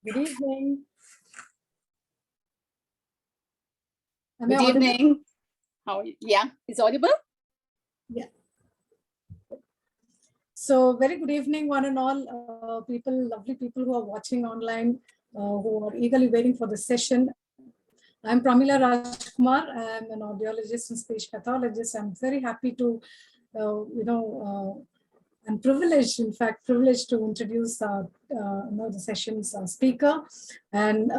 Good evening. Good evening. How are you? Yeah, it's audible? Yeah. So very good evening, one and all people, lovely people who are watching online, who are eagerly waiting for the session. I'm Pramila Rajkumar. I'm an audiologist and speech pathologist. I'm very happy to, and privileged, in fact, privileged to introduce the session's speaker. And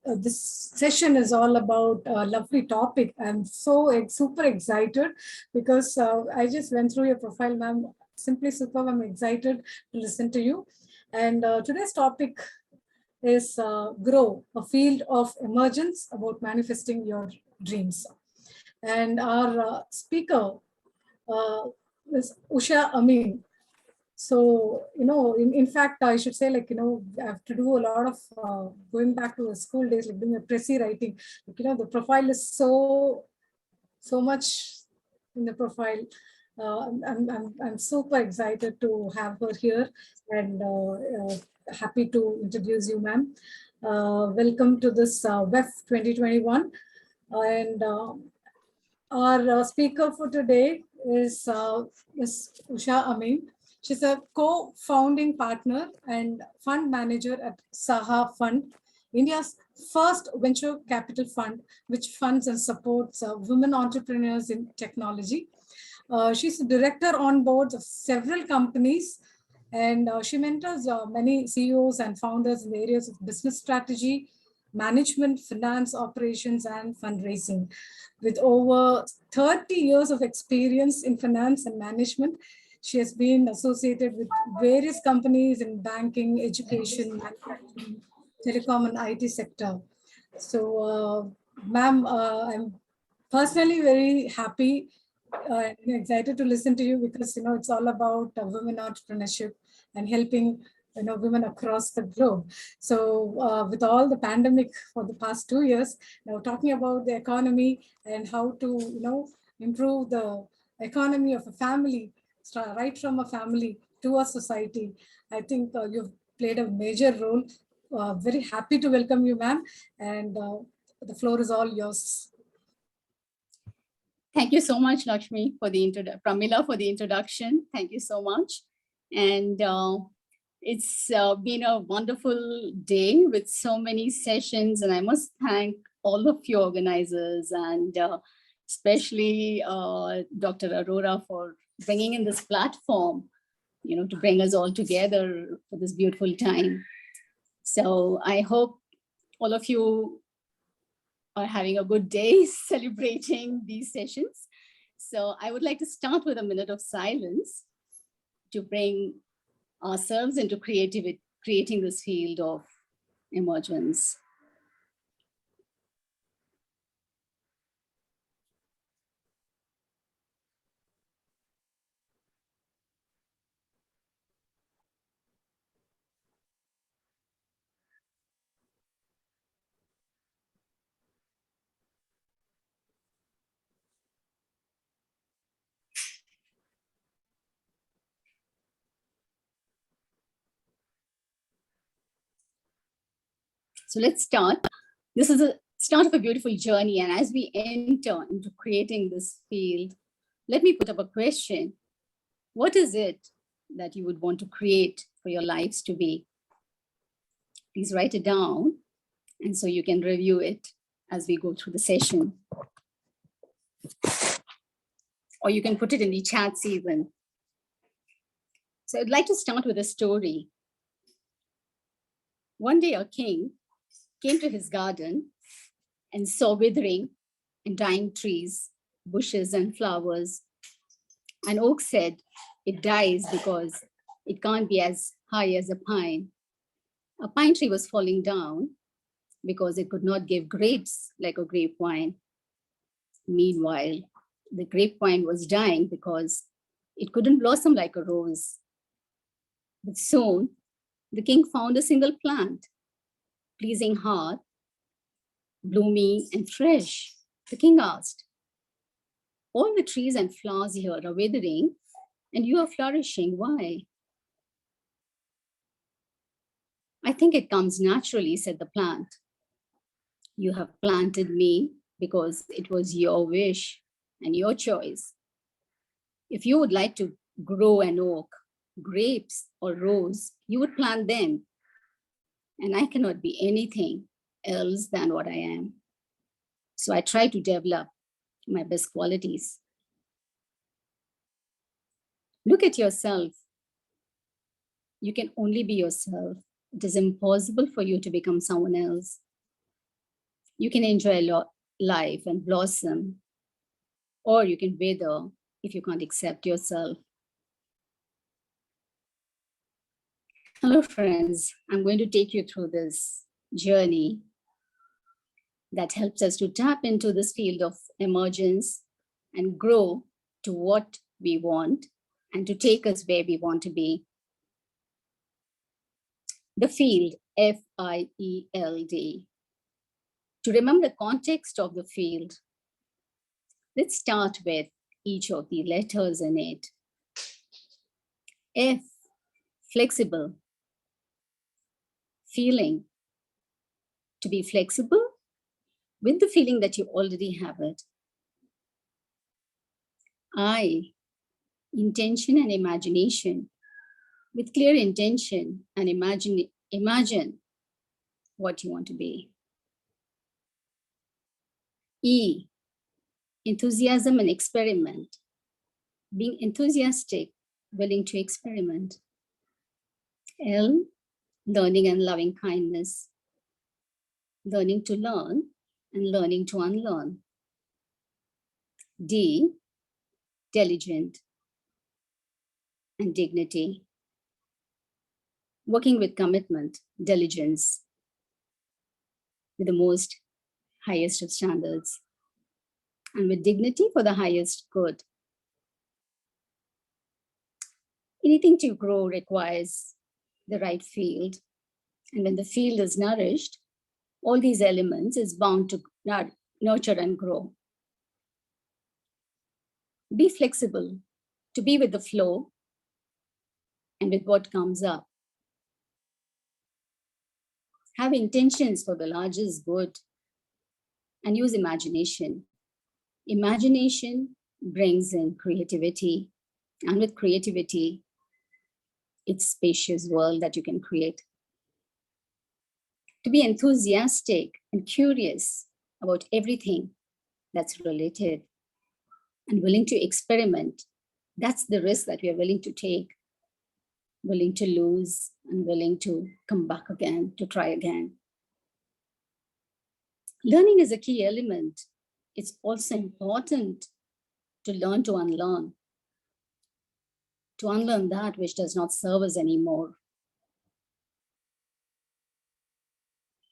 this session is all about a lovely topic. I'm super excited because I just went through your profile, ma'am. Simply superb. I'm excited to listen to you. And today's topic is Grow, a field of emergence about manifesting your dreams. And our speaker is Usha Amin. So, in fact, I should say, I have to do a lot of going back to the school days, like doing a Prezi writing. The profile is so much in the profile. I'm super excited to have her here and happy to introduce you, ma'am. Welcome to this WEF 2021. And our speaker for today is Ms. Usha Amin. She's a co-founding partner and fund manager at Saha Fund, India's first venture capital fund, which funds and supports women entrepreneurs in technology. She's a director on boards of several companies, and she mentors many CEOs and founders in the areas of business strategy, management, finance, operations, and fundraising. With over 30 years of experience in finance and management, she has been associated with various companies in banking, education, manufacturing, telecom, and IT sector. So, ma'am, I'm personally very happy and excited to listen to you because, it's all about women entrepreneurship and helping, women across the globe. So with all the pandemic for the past 2 years, now talking about the economy and how to, improve the economy of a family, right from a family to a society. I think you've played a major role. Very happy to welcome you, ma'am. And the floor is all yours. Thank you so much, Lakshmi, for the Pramila for the introduction. Thank you so much. And it's been a wonderful day with so many sessions. And I must thank all of you organizers and especially Dr. Arora for bringing in this platform, to bring us all together for this beautiful time. So I hope all of you are having a good day celebrating these sessions. So I would like to start with a minute of silence to bring ourselves into creating this field of emergence. So let's start. This is a start of a beautiful journey. And as we enter into creating this field, let me put up a question. What is it that you would want to create for your lives to be? Please write it down. And so you can review it as we go through the session. Or you can put it in the chats even. So I'd like to start with a story. One day a king came to his garden and saw withering and dying trees, bushes and flowers. An oak said, it dies because it can't be as high as a pine. A pine tree was falling down because it could not give grapes like a grapevine. Meanwhile, the grapevine was dying because it couldn't blossom like a rose. But soon, the king found a single plant, pleasing heart, bloomy and fresh. The king asked, all the trees and flowers here are withering, and you are flourishing. Why? I think it comes naturally, said the plant. You have planted me because it was your wish and your choice. If you would like to grow an oak, grapes, or rose, you would plant them. And I cannot be anything else than what I am. So I try to develop my best qualities. Look at yourself. You can only be yourself. It is impossible for you to become someone else. You can enjoy life and blossom, or you can wither if you can't accept yourself. Hello, friends. I'm going to take you through this journey that helps us to tap into this field of emergence and grow to what we want and to take us where we want to be. The field, F-I-E-L-D. To remember the context of the field, let's start with each of the letters in it. F, flexible. Feeling. To be flexible with the feeling that you already have it. I, intention and imagination. With clear intention and imagine what you want to be. E, enthusiasm and experiment. Being enthusiastic, willing to experiment. L, learning and loving kindness. Learning to learn and learning to unlearn. D, diligent and dignity. Working with commitment, diligence, with the most highest of standards, and with dignity for the highest good. Anything to grow requires the right field. And when the field is nourished, all these elements is bound to nurture and grow. Be flexible, to be with the flow and with what comes up. Have intentions for the largest good and use imagination. Imagination brings in creativity, and with creativity, it's spacious world that you can create. To be enthusiastic and curious about everything that's related and willing to experiment. That's the risk that we are willing to take, willing to lose and willing to come back again, to try again. Learning is a key element. It's also important to learn to unlearn that which does not serve us anymore.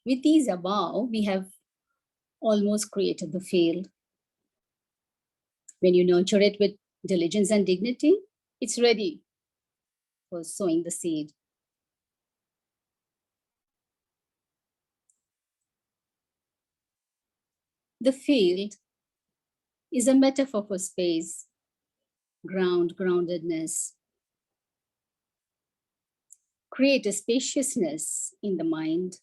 With these above, we have almost created the field. When you nurture it with diligence and dignity, it's ready for sowing the seed. The field is a metaphor for space, groundedness. Create a spaciousness in the mind.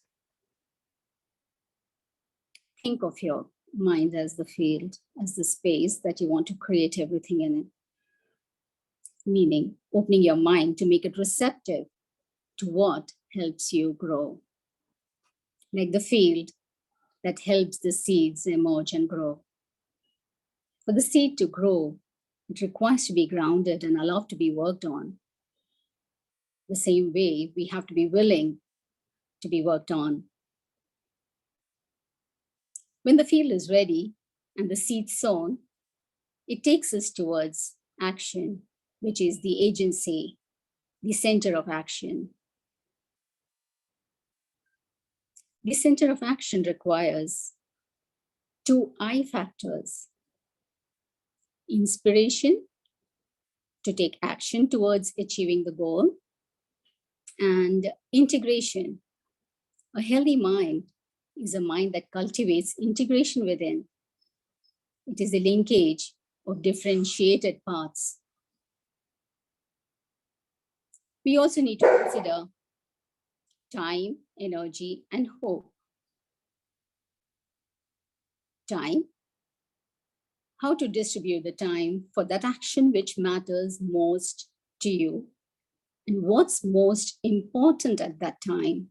Think of your mind as the field, as the space that you want to create everything in it. Meaning, opening your mind to make it receptive to what helps you grow. Like the field that helps the seeds emerge and grow. For the seed to grow, it requires to be grounded and allowed to be worked on. The same way, we have to be willing to be worked on. When the field is ready and the seed sown, it takes us towards action, which is the agency, the center of action. The center of action requires 2 I factors. Inspiration to take action towards achieving the goal, and integration. A healthy mind is a mind that cultivates integration within. It is a linkage of differentiated paths. We also need to consider time, energy, and hope. Time, how to distribute the time for that action which matters most to you and what's most important at that time.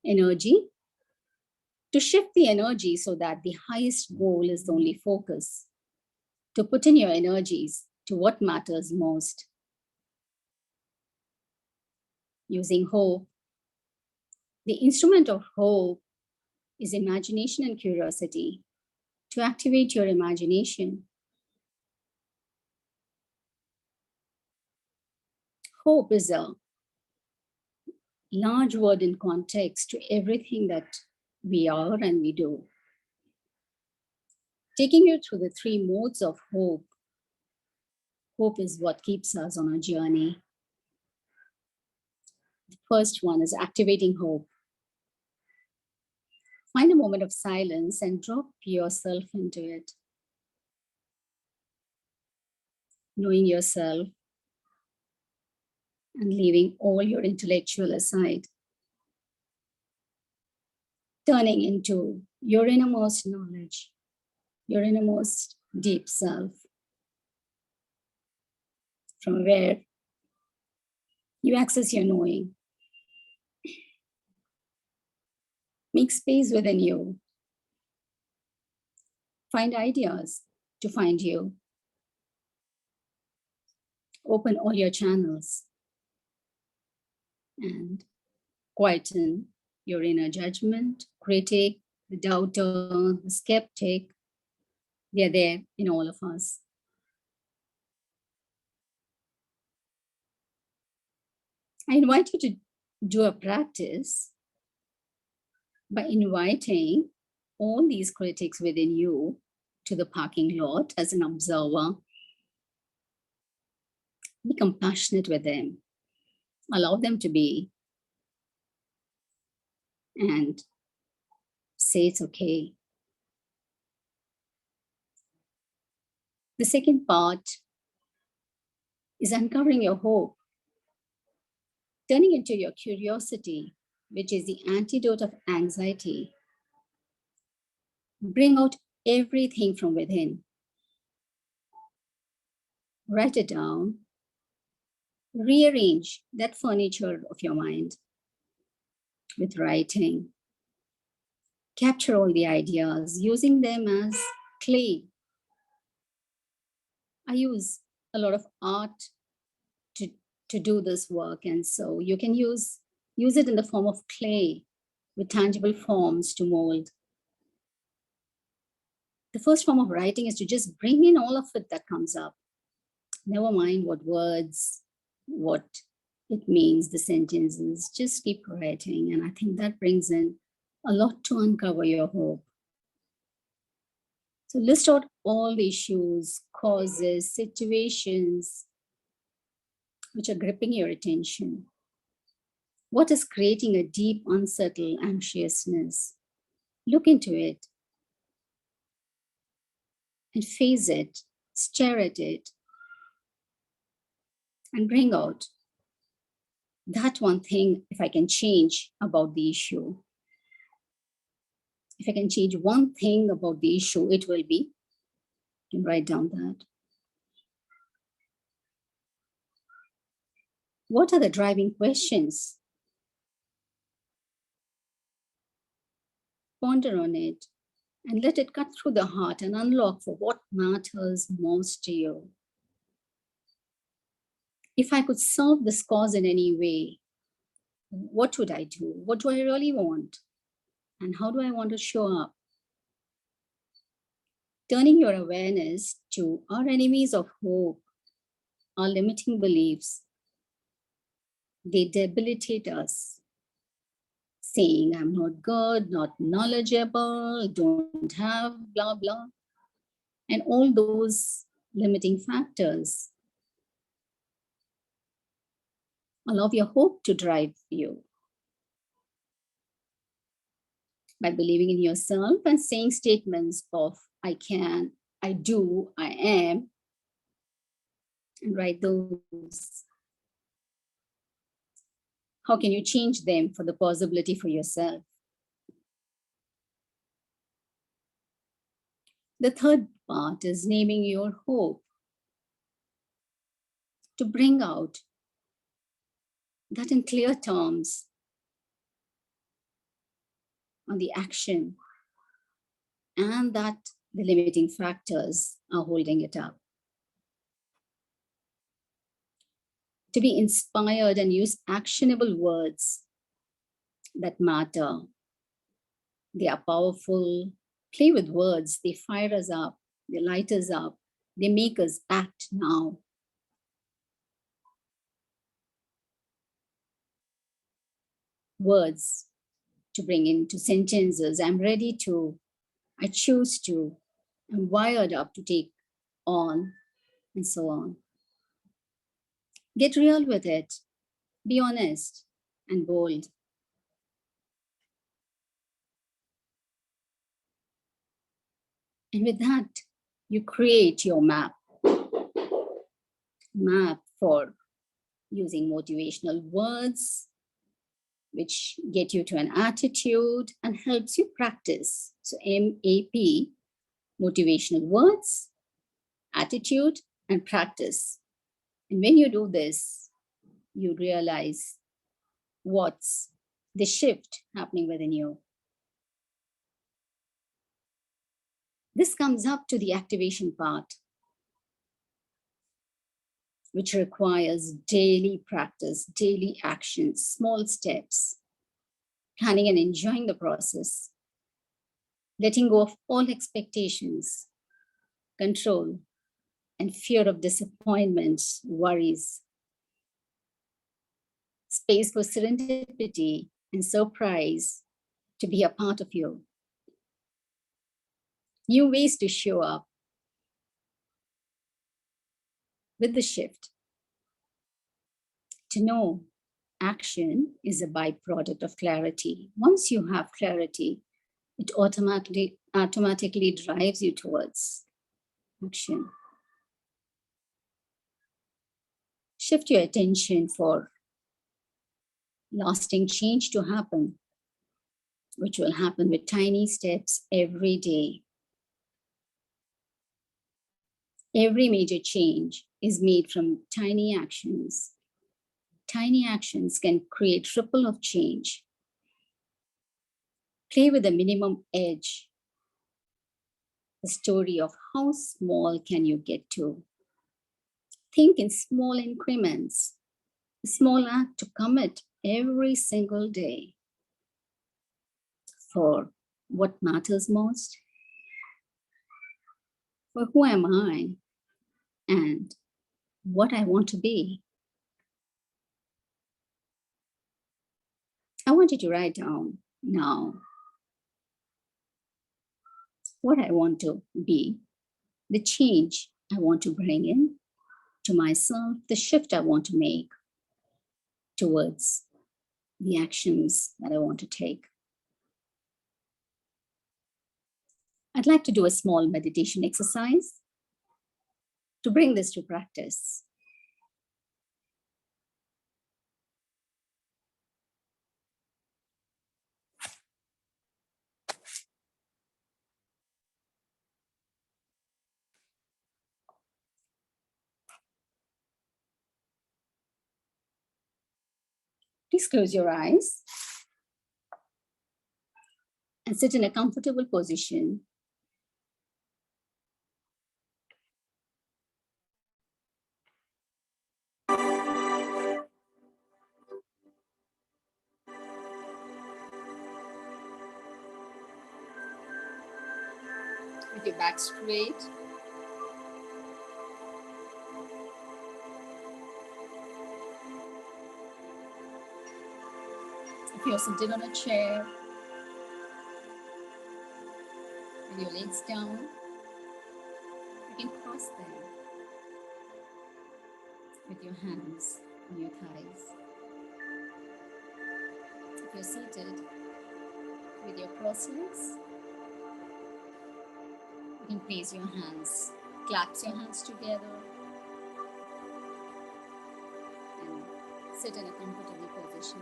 Energy, to shift the energy so that the highest goal is the only focus, to put in your energies to what matters most. Using hope, the instrument of hope is imagination and curiosity. To activate your imagination, hope is a large word in context to everything that we are and we do. Taking you through the three modes of hope, hope is what keeps us on our journey. The first one is activating hope. Find a moment of silence and drop yourself into it. Knowing yourself and leaving all your intellectual aside. Turning into your innermost knowledge, your innermost deep self, from where you access your knowing. Make space within you. Find ideas to find you. Open all your channels and quieten your inner judgment, critic, the doubter, the skeptic. They're there in all of us. I invite you to do a practice by inviting all these critics within you to the parking lot as an observer. Be compassionate with them. Allow them to be. And say it's okay. The second part is uncovering your hope, turning into your curiosity, which is the antidote of anxiety. Bring out everything from within. Write it down. Rearrange that furniture of your mind with writing. Capture all the ideas, using them as clay. I use a lot of art to do this work, and so you can use it in the form of clay with tangible forms to mold. The first form of writing is to just bring in all of it that comes up. Never mind what words, what it means, the sentences, just keep writing. And I think that brings in a lot to uncover your hope. So list out all the issues, causes, situations which are gripping your attention. What is creating a deep, unsettled anxiousness? Look into it and face it, stare at it, and bring out that one thing if I can change about the issue. If I can change one thing about the issue, it will be, you can write down that. What are the driving questions? Ponder on it and let it cut through the heart and unlock for what matters most to you. If I could solve this cause in any way, what would I do? What do I really want? And how do I want to show up? Turning your awareness to our enemies of hope, our limiting beliefs. They debilitate us, saying, I'm not good, not knowledgeable, don't have, blah, blah. And all those limiting factors. Allow your hope to drive you by believing in yourself and saying statements of I can, I do, I am, and write those. How can you change them for the possibility for yourself? The third part is naming your hope, to bring out that in clear terms on the action and that the limiting factors are holding it up. To be inspired and use actionable words that matter. They are powerful. Play with words. They fire us up. They light us up. They make us act now. Words to bring into sentences. I'm ready to. I choose to. I'm wired up to take on, and so on. Get real with it. Be honest and bold. And with that, you create your map for using motivational words, which get you to an attitude and helps you practice. So MAP, motivational words, attitude, and practice. And when you do this, you realize what's the shift happening within you. This comes up to the activation part, which requires daily practice, daily actions, small steps, planning and enjoying the process, letting go of all expectations, control, and fear of disappointment, worries, space for serendipity and surprise to be a part of you. New ways to show up with the shift. To know action is a byproduct of clarity. Once you have clarity, it automatically drives you towards action. Shift your attention for lasting change to happen, which will happen with tiny steps every day. Every major change is made from tiny actions. Tiny actions can create ripple of change. Play with the minimum edge. The story of how small can you get to. Think in small increments. A small act to commit every single day for what matters most. For who am I and what I want to be. I want you to write down now what I want to be, the change I want to bring in to myself, the shift I want to make towards the actions that I want to take. I'd like to do a small meditation exercise to bring this to practice. Please close your eyes and sit in a comfortable position. With your back straight. If you're seated on a chair, with your legs down, you can cross them with your hands on your thighs. If you're seated with your crossed legs, you can place your hands, clasp your hands together and sit in a comfortable position. position.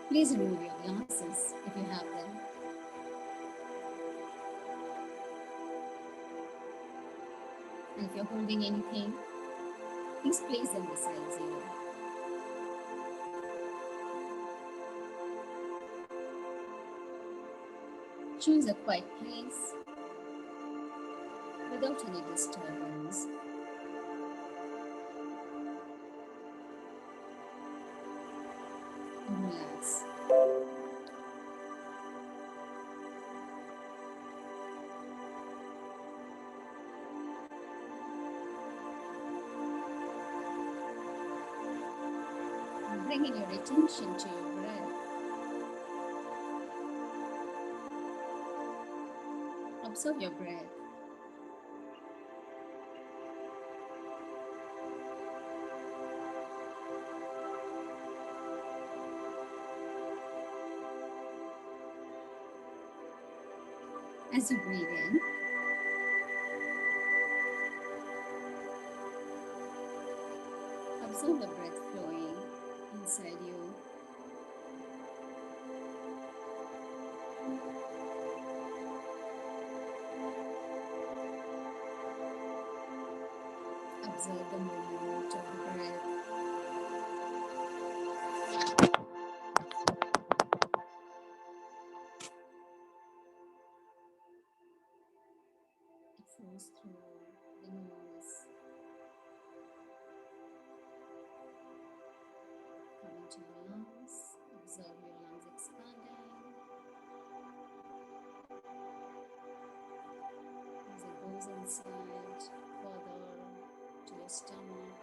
Please remove your glasses if you have them. And if you're holding anything, please place them beside you. Choose a quiet place without any disturbance. And relax. Bringing your attention to your breath. Observe your breath. As you breathe in, observe the breath flowing inside you. Observe the movement of the breath. It flows through the nose, coming to your lungs. Observe your lungs expanding as it goes inside, further to your stomach.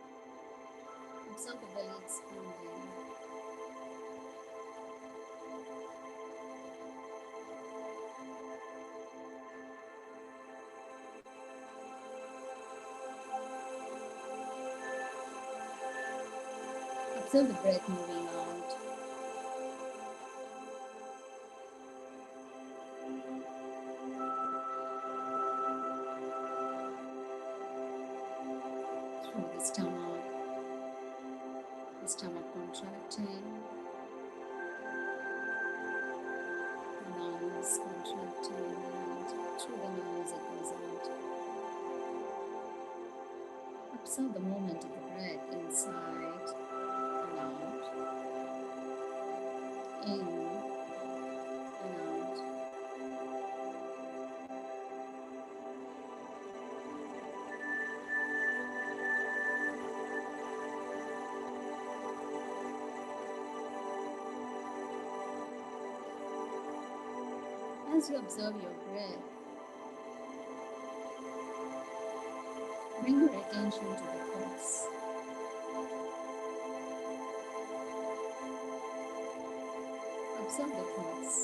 Observe the belly expanding. Observe the breath moving out. Through the stomach contracting, the lungs contracting, and through the nose it goes out. Observe the movement of the breath inside and out, in and out. As you observe your breath, bring your attention to the thoughts. Observe the thoughts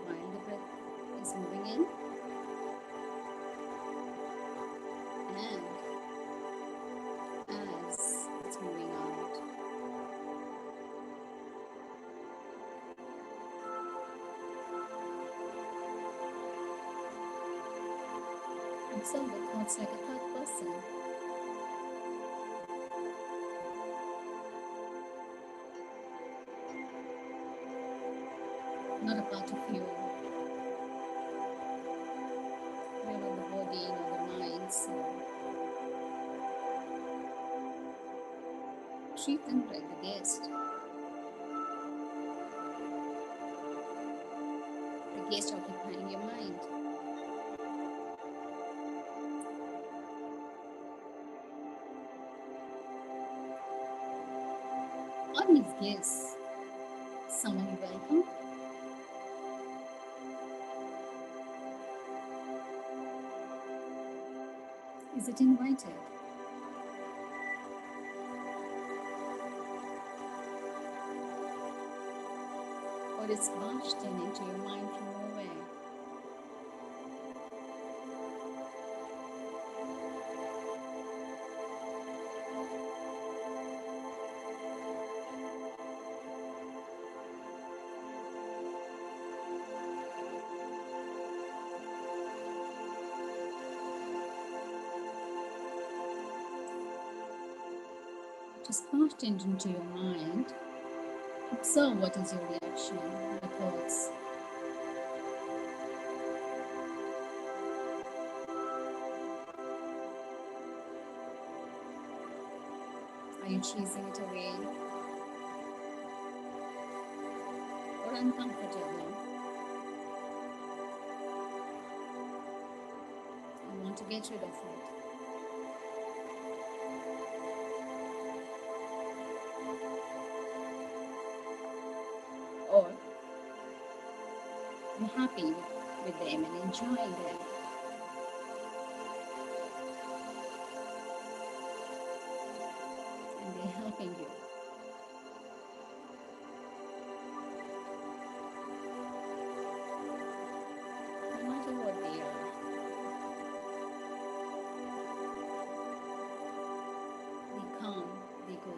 while the breath is moving in and as it's moving out. Observe the thoughts like a third person. Not a part of you. You're not the body nor the mind, so treat them like the guest. The guest occupying your mind. Are these guests someone you welcome? Is it invited? Or it's barged in into your mind from nowhere? Just put it into your mind. Observe what is your reaction, your thoughts. Are you chasing it away or uncomfortable? You want to get rid of it. Or you're happy with them and enjoying them. And they're helping you. No matter what they are. They come, they go.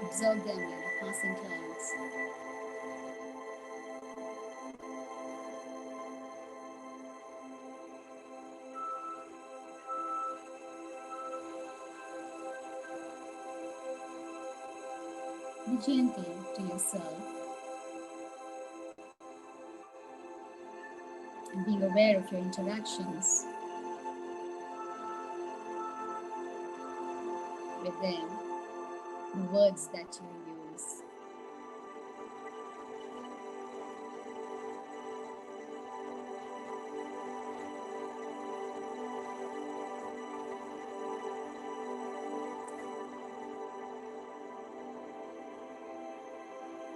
Observe them like the passing clouds. Be gentle to yourself and being aware of your interactions with them, the words that you use.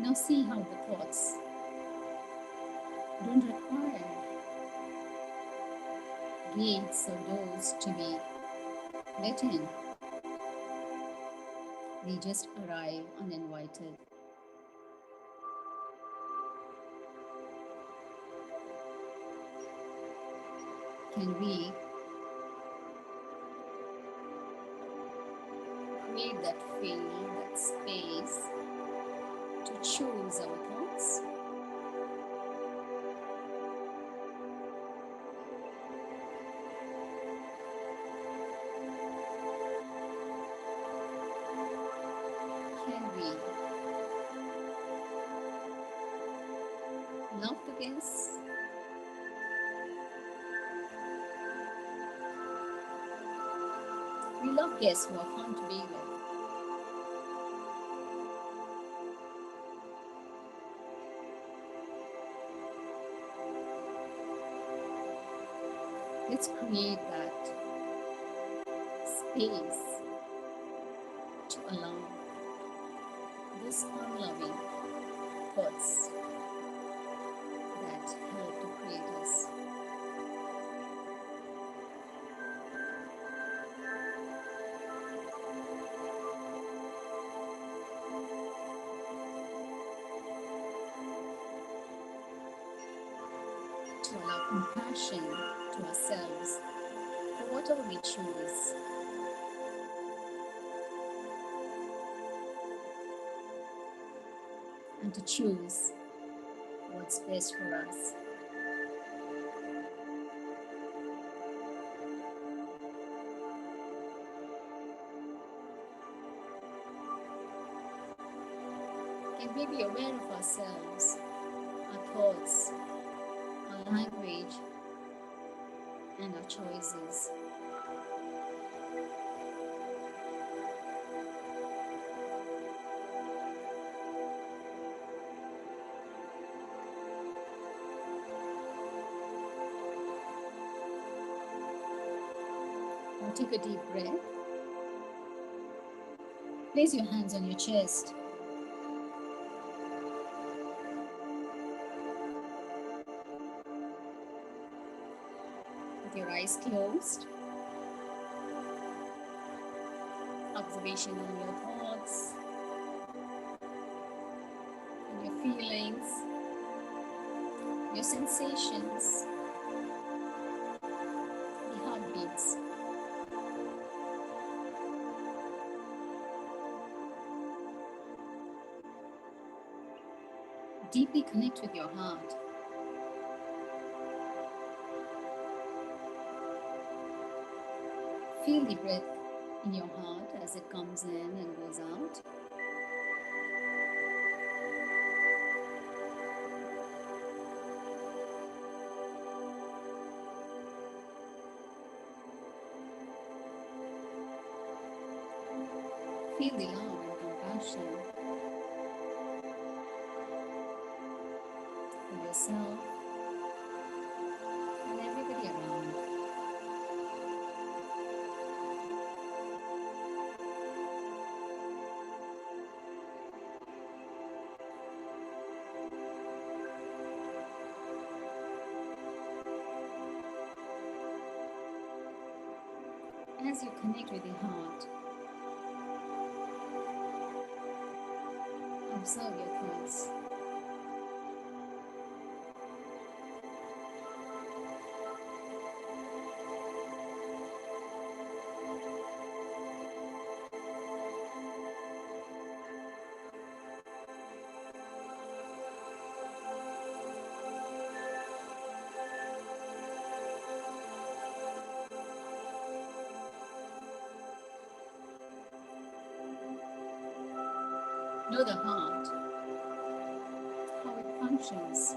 Now see how the thoughts don't require gates or doors to be let in. They just arrive uninvited. Can we create that field, that space to choose our thoughts? Can we love the guests? We love guests who are fun to be with. Let's create that space to allow those fun-loving thoughts that help to create us. To allow compassion to ourselves for whatever we choose. And to choose what's best for us. Can we be aware of ourselves, our thoughts, our language, and our choices? Now take a deep breath. Place your hands on your chest. With your eyes closed. Observation on your thoughts, on your feelings, your sensations, the heartbeats. Deeply connect with your heart. Feel the breath in your heart as it comes in and goes out. Feel the love and compassion for yourself and everybody around. As you connect with the heart, observe your thoughts. Know the heart, how it functions.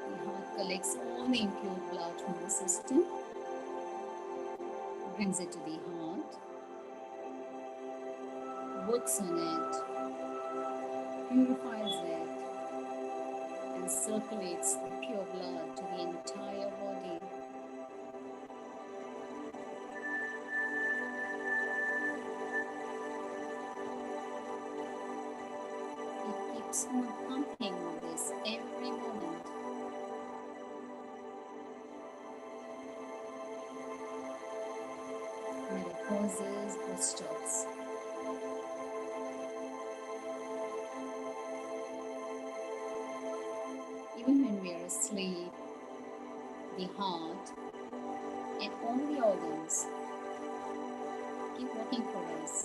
The heart collects all the impure blood from the system, brings it to the heart, works on it, purifies it, and circulates the pure blood to the entire body. It keeps on pumping this every moment. Never pauses or stops. Even when we are asleep, the heart and all the organs keep working for us.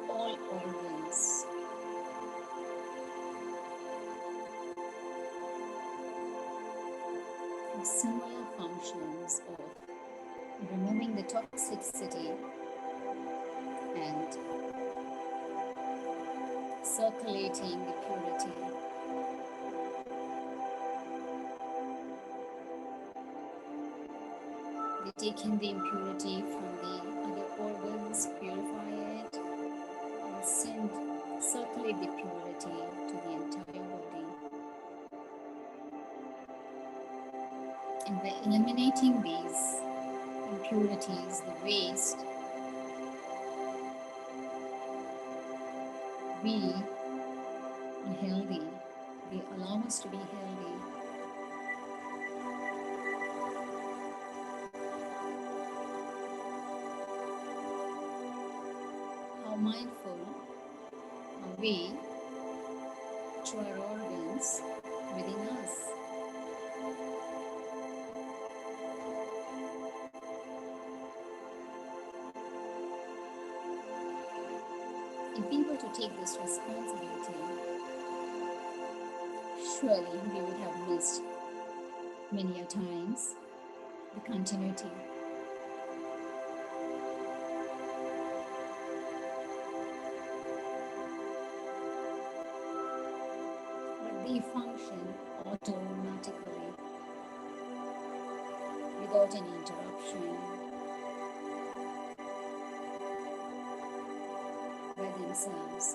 All organs have similar functions of removing the toxicity and circulating the purity. They take in the impurity from the other organs, purify it, and circulate the purity to the entire body. And by eliminating these impurities, the waste, we are healthy. They allow us to be healthy. How mindful are we to our organs within us? If we were to take this responsibility, surely we would have missed many a times the continuity. But they function automatically without any interruption by themselves.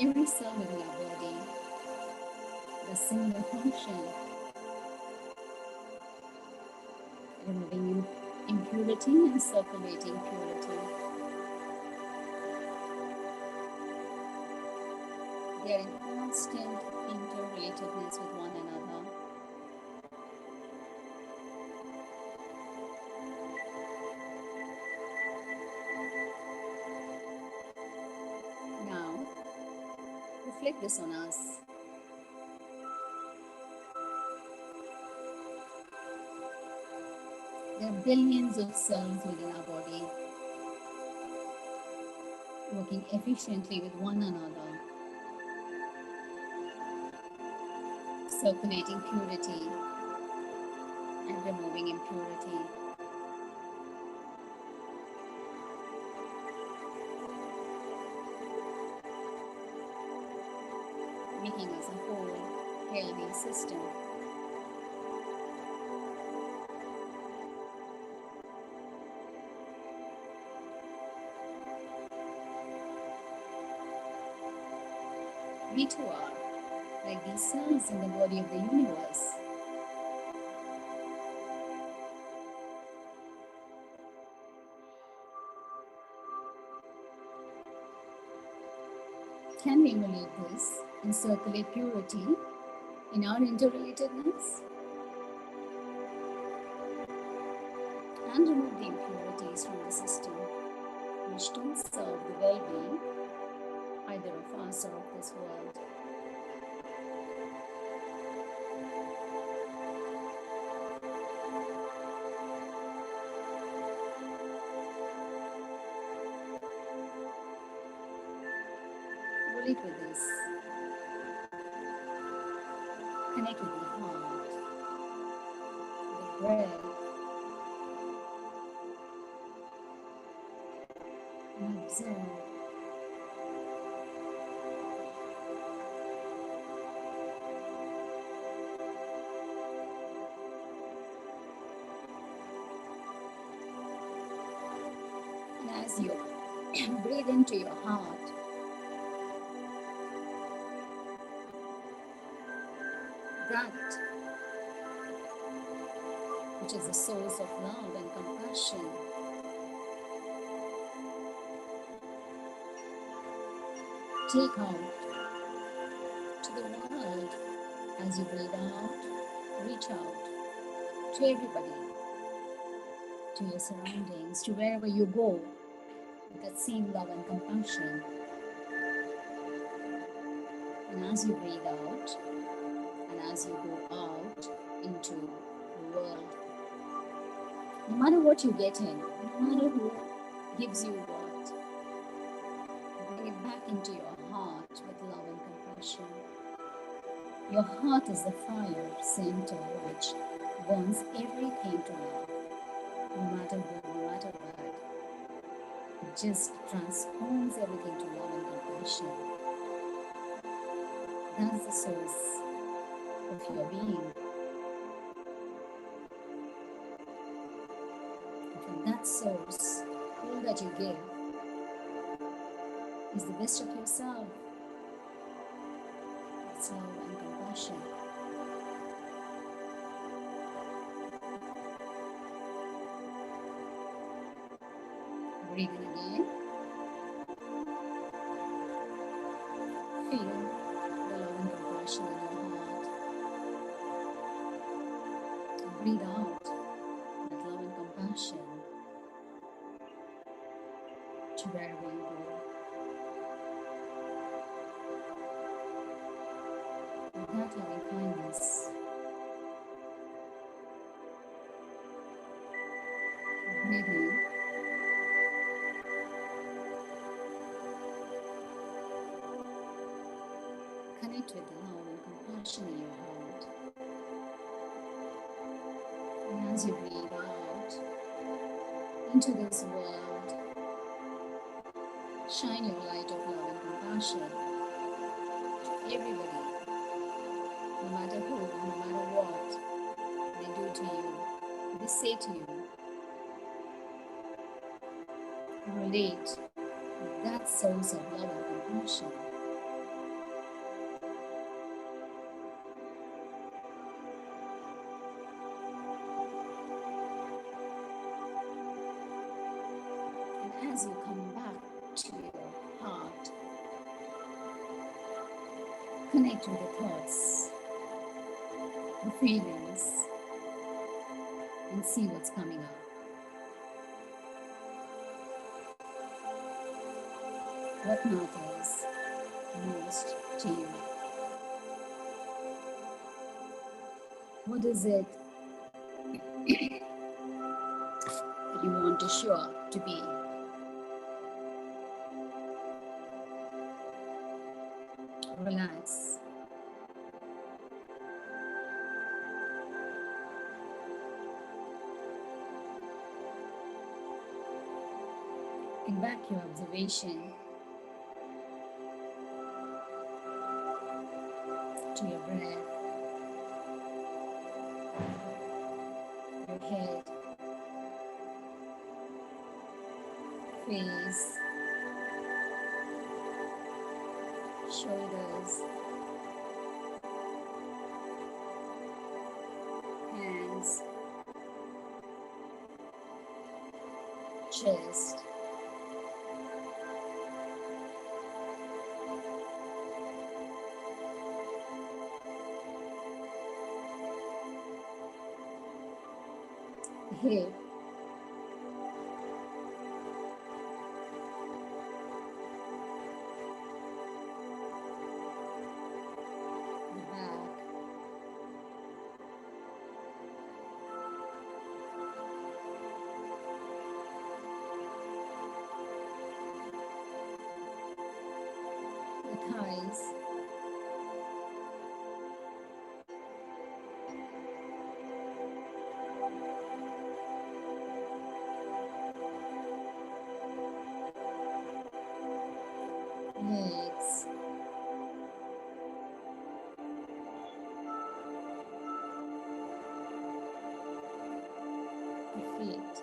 Every cell within our body does similar function, removing impurity and circulating purity. They are in constant interrelatedness with one another. reflect this on us. There are billions of cells within our body working efficiently with one another, circulating purity and removing impurity. Making us a whole, healthy system. We too are like these cells in the body of the universe. Can we emulate this and circulate purity in our interrelatedness and remove the impurities from the system which don't serve the well-being either of us or of this world? Relate with this. Connect with the heart, the breath, and observe. And as you breathe into your heart, that which is the source of love and compassion, take out to the world. As you breathe out, reach out to everybody, to your surroundings, to wherever you go with that same love and compassion. And as you breathe out and as you go out into the world, no matter what you get in, no matter who gives you what, bring it back into your heart with love and compassion. Your heart is the fire center which burns everything to love, no matter good, no matter bad. It just transforms everything to love and compassion. That's the source of your being. And from that source, all that you give is the best of yourself. It's love and compassion. Breathe in again. Feel the love and compassion in your heart. And breathe out that love and compassion to wherever you go. With that loving kindness, breathe in. Connect with the love and compassion in your heart. And as you breathe out into this world, shine your light of love and compassion to everybody, no matter who, no matter what they do to you, they say to you. Relate with that source of love and compassion. And as you come back to your heart, connect with the thoughts, the feelings, and see what's coming up. What matters most to you? What is it that you want to show up to be? Relax. Bring back your observation to your breath, your head, face, shoulders, hands, chest, hip, the back, the thighs, legs, the feet.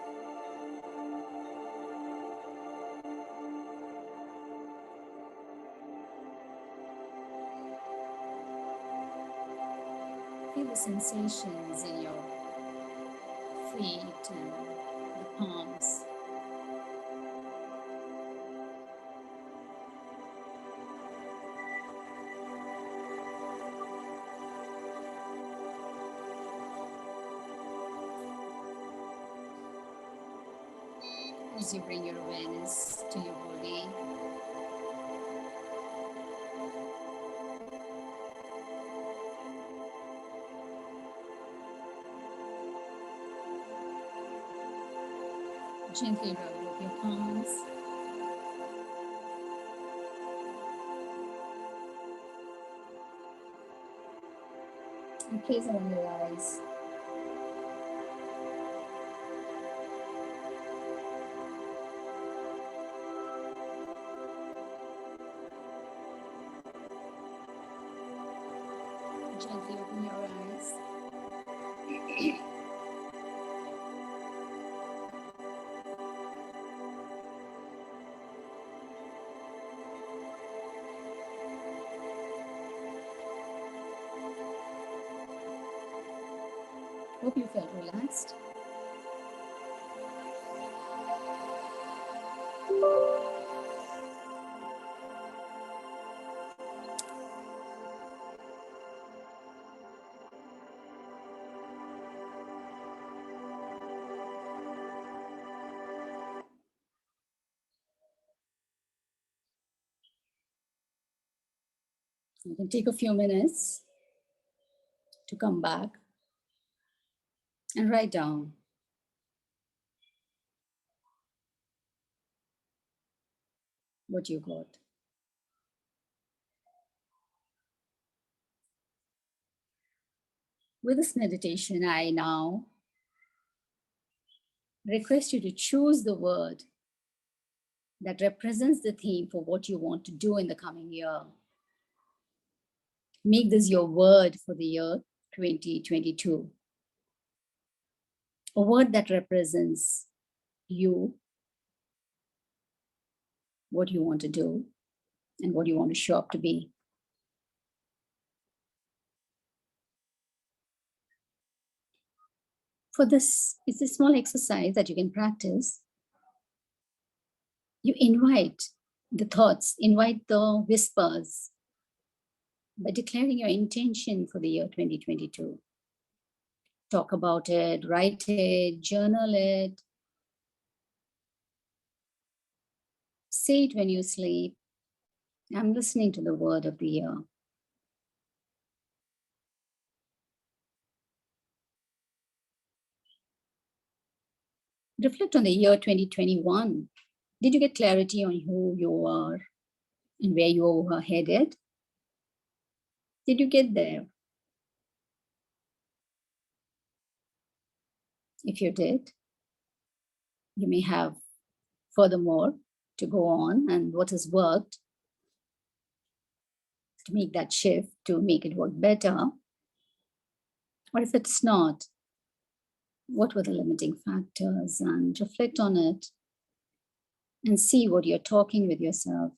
Feel the sensations in your feet and the palms. As you bring your awareness to your body, gently rub with your palms. And place it on your eyes. Gently open your eyes. Hope you felt relaxed. You can take a few minutes to come back and write down what you got. With this meditation, I now request you to choose the word that represents the theme for what you want to do in the coming year. Make this your word for the year 2022. A word that represents you, what you want to do, and what you want to show up to be. For this, it's a small exercise that you can practice. You invite the thoughts, invite the whispers by declaring your intention for the year 2022. Talk about it, write it, journal it. Say it when you sleep I'm listening to the word of the year. Reflect on the year 2021. Did you get clarity on who you are and where you are headed? Did you get there? If you did, you may have furthermore to go on, and what has worked to make that shift, to make it work better. Or if it's not, what were the limiting factors, and reflect on it and see what you're talking with yourself.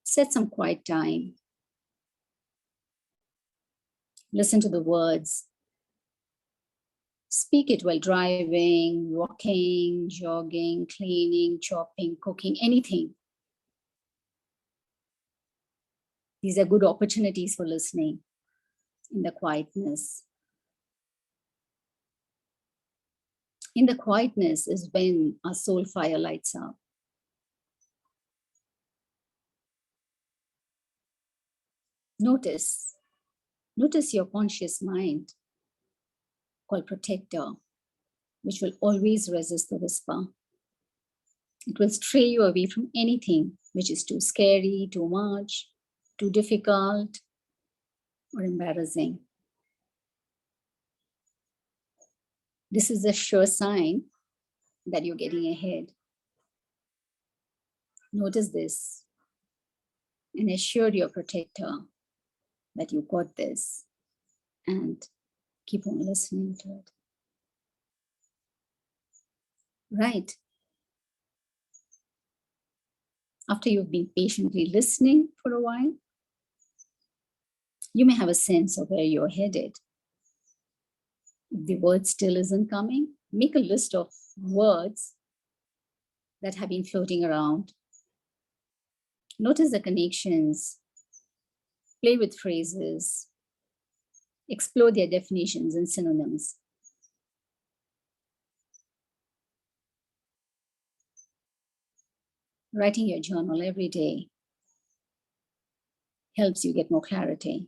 Set some quiet time. Listen to the words. Speak it while driving, walking, jogging, cleaning, chopping, cooking, anything. These are good opportunities for listening in the quietness. In the quietness is when our soul fire lights up. Notice your conscious mind called protector, which will always resist the whisper. It will stray you away from anything which is too scary, too much, too difficult, or embarrassing. This is a sure sign that you're getting ahead. Notice this and assure your protector that you got this, and keep on listening to it. Right. After you've been patiently listening for a while, you may have a sense of where you're headed. If the word still isn't coming, make a list of words that have been floating around. Notice the connections, play with phrases, explore their definitions and synonyms. Writing your journal every day helps you get more clarity.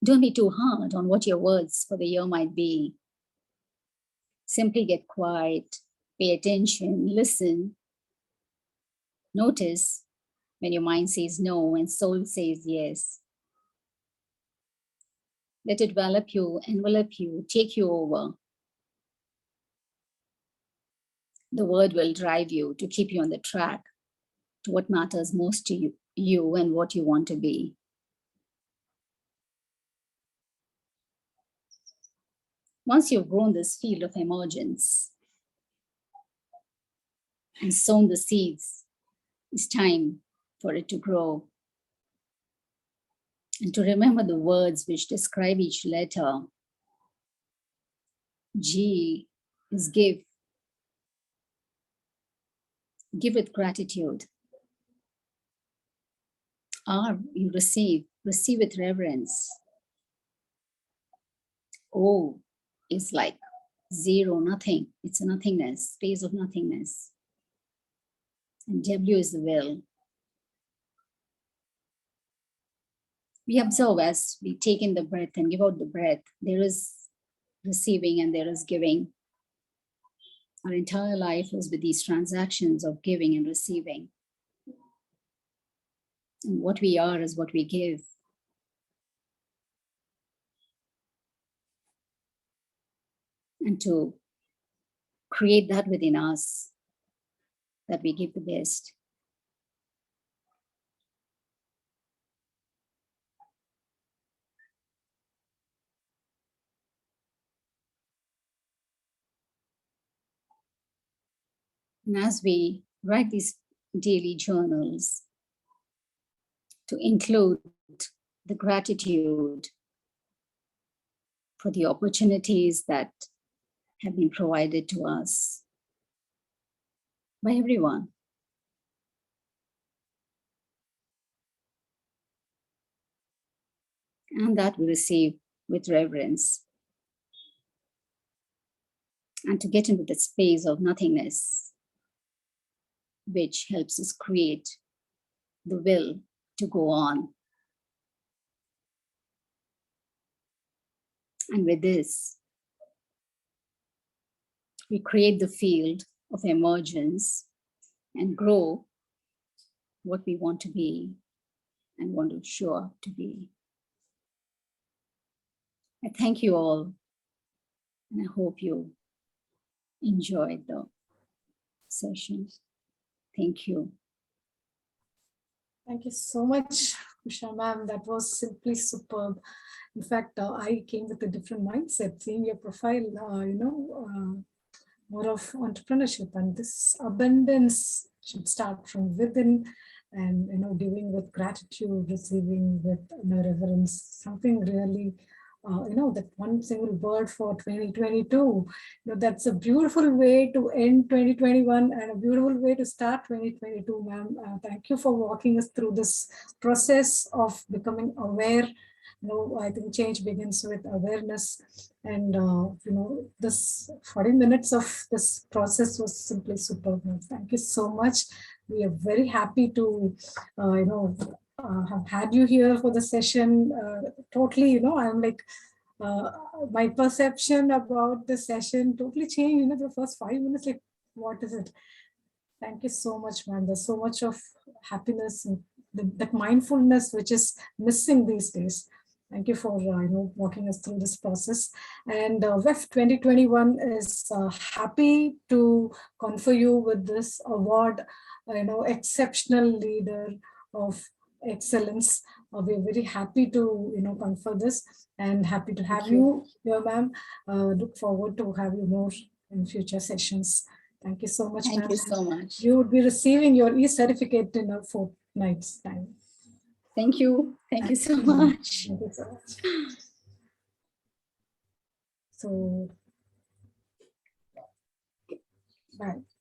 Don't be too hard on what your words for the year might be. Simply get quiet, pay attention, listen. Notice when your mind says no and soul says yes. Let it envelop you, take you over. The word will drive you to keep you on the track to what matters most to you and what you want to be. Once you've grown this field of emergence and sown the seeds, it's time for it to grow. And to remember the words which describe each letter. G is give. Give with gratitude. R, you receive with reverence. O is like zero, nothing. It's a nothingness, space of nothingness. And W is the will. We observe as we take in the breath and give out the breath, there is receiving and there is giving. Our entire life is with these transactions of giving and receiving. And what we are is what we give. And to create that within us, that we give the best. And as we write these daily journals, to include the gratitude for the opportunities that have been provided to us by everyone. And that we receive with reverence. and to get into the space of nothingness, which helps us create the will to go on. And with this, we create the field of emergence and grow what we want to be and want to show up to be. I thank you all, and I hope you enjoyed the session. Thank you. Thank you so much, Usha ma'am. That was simply superb. In fact, I came with a different mindset, seeing your profile, more of entrepreneurship, and this abundance should start from within, and giving with gratitude, receiving with reverence, something really that one single word for 2022. That's a beautiful way to end 2021 and a beautiful way to start 2022, ma'am. Thank you for walking us through this process of becoming aware. I think change begins with awareness, and this 40 minutes of this process was simply superb. Thank you so much. We are very happy to have had you here for the session. Totally, I'm like, my perception about the session totally changed. The first 5 minutes, like, what is it? Thank you so much, man. There's so much of happiness and that mindfulness which is missing these days. Thank you for walking us through this process. And WEF 2021 is happy to confer you with this award, exceptional leader of excellence. We're very happy to confer this, and happy to have you here, ma'am. Look forward to have you more in future sessions. Thank you so much, ma'am. Thank you so much. You would be receiving your e-certificate in a fortnight's time. Thank you. Thank you so much. Thank you so much. So, bye.